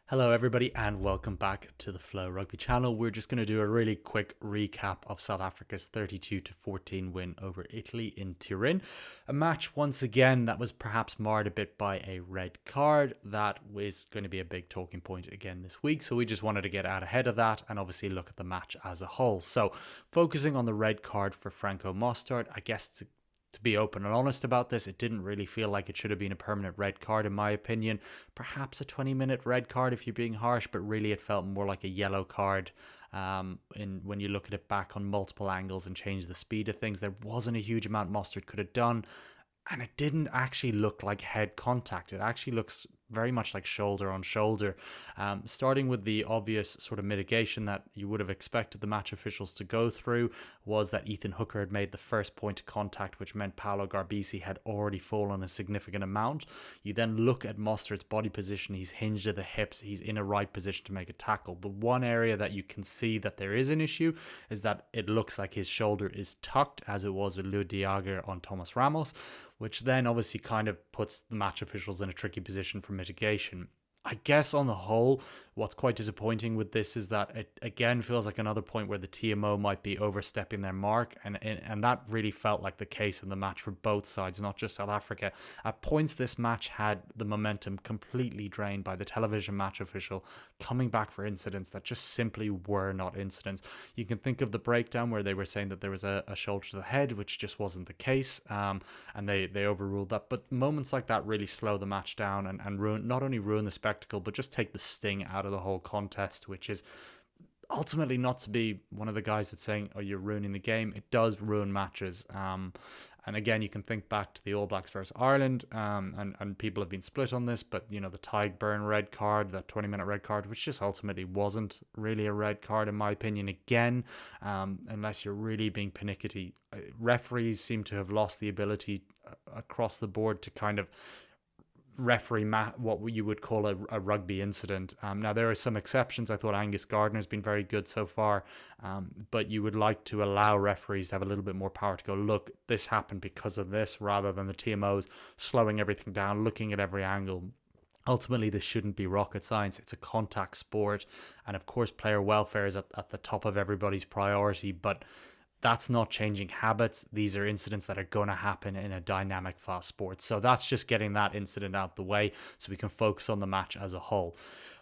Hello, everybody, and welcome back to the FloRugby channel. We're just going to do a really quick recap of South Africa's 32-14 win over Italy in Turin. A match, once again, that was perhaps marred a bit by a red card. That was going to be a big talking point again this week, so we just wanted to get out ahead of that and obviously look at the match as a whole. So, focusing on the red card for Franco Mostert, I guess to be open and honest about this, it didn't really feel like it should have been a permanent red card, in my opinion. Perhaps a 20-minute red card if you're being harsh, but really it felt more like a yellow card. When you look at it back on multiple angles and change the speed of things, there wasn't a huge amount Mustard could have done. And it didn't actually look like head contact. It actually looks very much like shoulder on shoulder. Starting with the obvious sort of mitigation that you would have expected the match officials to go through was that Ethan Hooker had made the first point of contact, which meant Paolo Garbisi had already fallen a significant amount. You then look at Mostert's body position. He's hinged at the hips. He's in a right position to make a tackle. The one area that you can see that there is an issue is that it looks like his shoulder is tucked, as it was with Lou Diaga on Thomas Ramos, which then obviously kind of puts the match officials in a tricky position for mitigation. I guess on the whole, what's quite disappointing with this is that it again feels like another point where the TMO might be overstepping their mark, and that really felt like the case in the match for both sides, not just South Africa. At points, this match had the momentum completely drained by the television match official coming back for incidents that just simply were not incidents. You can think of the breakdown where they were saying that there was a shoulder to the head, which just wasn't the case, and they overruled that. But moments like that really slow the match down and ruin, not only ruin the spectacle, but just take the sting out of the whole contest, which is ultimately not to be one of the guys that's saying, oh, you're ruining the game. It does ruin matches. And again, you can think back to the All Blacks versus Ireland, and people have been split on this, but, you know, the Tadhg red card, that 20-minute red card, which just ultimately wasn't really a red card, in my opinion, again, unless you're really being pernickety. Referees seem to have lost the ability across the board to kind of referee what you would call a rugby incident. Now, there are some exceptions. I thought Angus Gardner's been very good so far, but you would like to allow referees to have a little bit more power to go, look, this happened because of this, rather than the TMOs slowing everything down, looking at every angle. Ultimately, this shouldn't be rocket science. It's a contact sport, and of course player welfare is at the top of everybody's priority, but that's not changing habits. These are incidents that are going to happen in a dynamic, fast sport. So that's just getting that incident out the way so we can focus on the match as a whole.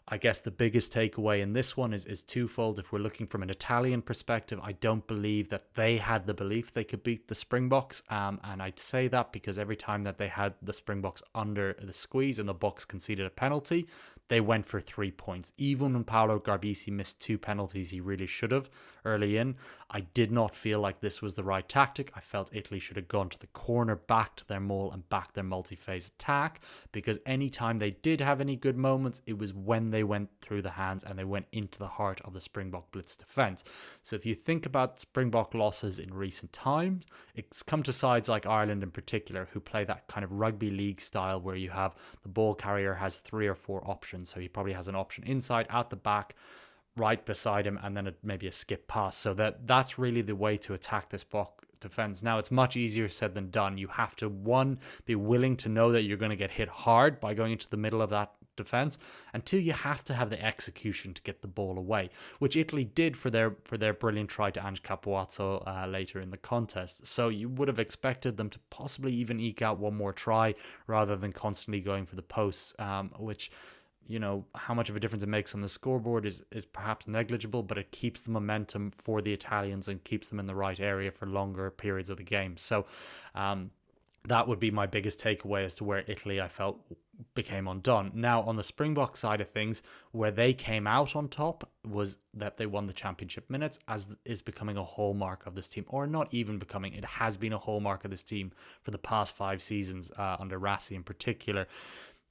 I guess the biggest takeaway in this one is twofold. If we're looking from an Italian perspective, I don't believe that they had the belief they could beat the Springboks. And I'd say that because every time that they had the Springboks under the squeeze and the Boks conceded a penalty, they went for 3 points. Even when Paolo Garbisi missed 2 penalties he really should have early in, I did not feel like this was the right tactic. I felt Italy should have gone to the corner, back to their maul and back their multi-phase attack, because anytime they did have any good moments, it was when they went through the hands and they went into the heart of the Springbok blitz defence. So if you think about Springbok losses in recent times, it's come to sides like Ireland in particular, who play that kind of rugby league style where you have the ball carrier has 3 or 4 options. So he probably has an option inside, out the back, right beside him, and then maybe a skip pass. So that's really the way to attack this Bok defense. Now, it's much easier said than done. You have to, one, be willing to know that you're going to get hit hard by going into the middle of that defense, and two, you have to have the execution to get the ball away, which Italy did for their brilliant try to Ange Capuozzo later in the contest. So you would have expected them to possibly even eke out one more try rather than constantly going for the posts, which, you know, how much of a difference it makes on the scoreboard is perhaps negligible, but it keeps the momentum for the Italians and keeps them in the right area for longer periods of the game. So that would be my biggest takeaway as to where Italy, I felt, became undone. Now, on the Springbok side of things, where they came out on top was that they won the championship minutes, as is becoming a hallmark of this team, or not even becoming, it has been a hallmark of this team for the past 5 seasons under Rassi in particular.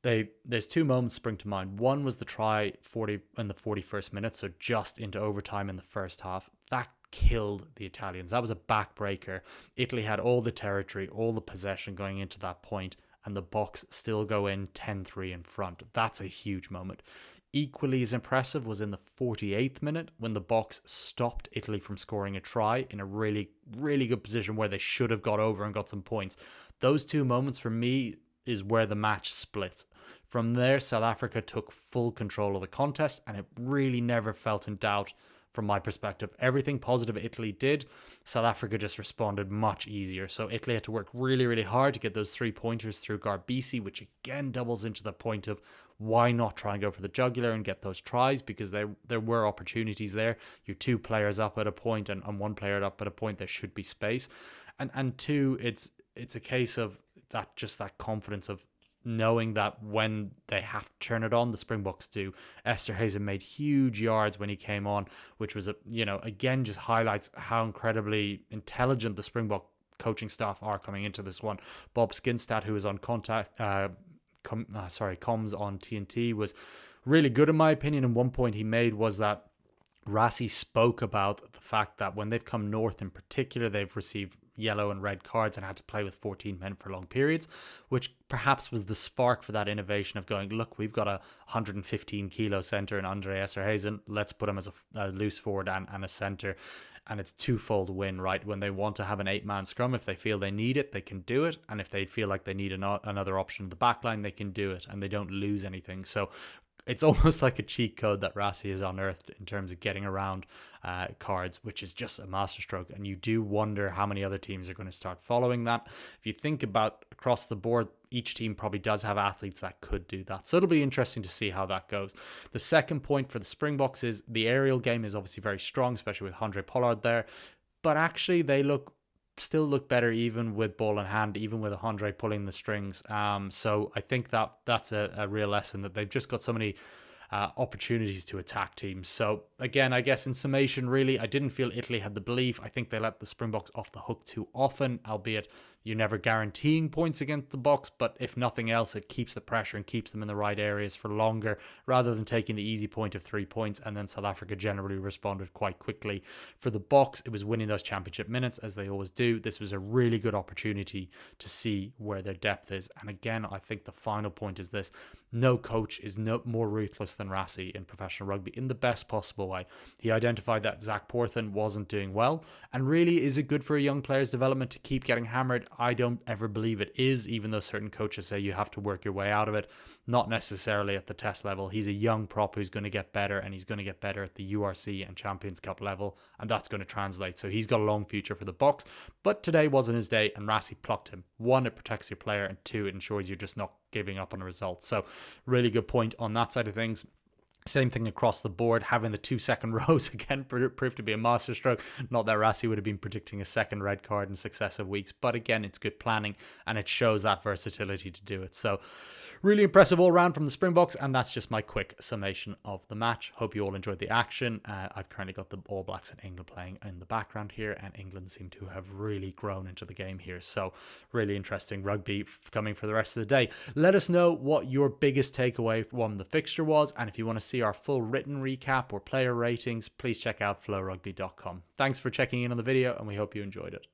There's 2 moments spring to mind. One was the try 40 in the 41st minute, so just into overtime in the first half. That killed the Italians. That was a backbreaker. Italy had all the territory, all the possession going into that point, and the Boks still go in 10-3 in front. That's a huge moment. Equally as impressive was in the 48th minute when the Boks stopped Italy from scoring a try in a really, really good position where they should have got over and got some points. Those 2 moments for me is where the match split. From there, South Africa took full control of the contest, and it really never felt in doubt from my perspective. Everything positive Italy did, South Africa just responded much easier. So Italy had to work really, really hard to get those 3-pointers through Garbisi, which again doubles into the point of why not try and go for the jugular and get those tries, because there were opportunities there. You're 2 players up at a point and 1 player up at a point. There should be space. And 2, it's a case of that confidence of knowing that when they have to turn it on, the Springboks do. Esterhuizen made huge yards when he came on, which was, again, just highlights how incredibly intelligent the Springbok coaching staff are coming into this one. Bob Skinstad, who was on comms on TNT, was really good in my opinion. And one point he made was that Rassie spoke about the fact that when they've come north in particular, they've received yellow and red cards and had to play with 14 men for long periods, which perhaps was the spark for that innovation of going, look, we've got a 115 kilo center in Andre Esterhuizen. Let's put him as a loose forward and a center. And it's twofold win, right? When they want to have an 8-man scrum, if they feel they need it, they can do it. And if they feel like they need another option in the back line, they can do it. And they don't lose anything. So it's almost like a cheat code that Rassie has unearthed in terms of getting around cards, which is just a masterstroke. And you do wonder how many other teams are going to start following that. If you think about across the board, each team probably does have athletes that could do that. So it'll be interesting to see how that goes. The second point for the Springboks is the aerial game is obviously very strong, especially with Handré Pollard there. But actually they still look better even with ball in hand, even with Handré pulling the strings. So I think that's a real lesson, that they've just got so many opportunities to attack teams. So again, I guess in summation, really, I didn't feel Italy had the belief. I think they let the Springboks off the hook too often, albeit you're never guaranteeing points against the Boks, but if nothing else, it keeps the pressure and keeps them in the right areas for longer, rather than taking the easy point of 3 points. And then South Africa generally responded quite quickly. For the Boks, it was winning those championship minutes, as they always do. This was a really good opportunity to see where their depth is. And again, I think the final point is this: no coach is more ruthless than Rassie in professional rugby, in the best possible way. He identified that Zach Porthen wasn't doing well, and really, is it good for a young player's development to keep getting hammered? I don't ever believe it is, even though certain coaches say you have to work your way out of it. Not necessarily at the test level. He's a young prop who's going to get better, and he's going to get better at the URC and Champions Cup level, and that's going to translate. So he's got a long future for the Boks, but today wasn't his day, and Rassie plucked him. 1, it protects your player, and 2, it ensures you're just not giving up on a result. So really good point on that side of things. Same thing across the board. Having the 2 second rows again proved to be a masterstroke. Not that Rassie would have been predicting a second red card in successive weeks, but again, it's good planning and it shows that versatility to do it. So really impressive all round from the Springboks, and that's just my quick summation of the match. Hope you all enjoyed the action. I've currently got the All Blacks and England playing in the background here, and England seem to have really grown into the game here. So really interesting rugby coming for the rest of the day. Let us know what your biggest takeaway from the fixture was, and if you want to see our full written recap or player ratings, please check out FloRugby.com. Thanks for checking in on the video, and we hope you enjoyed it.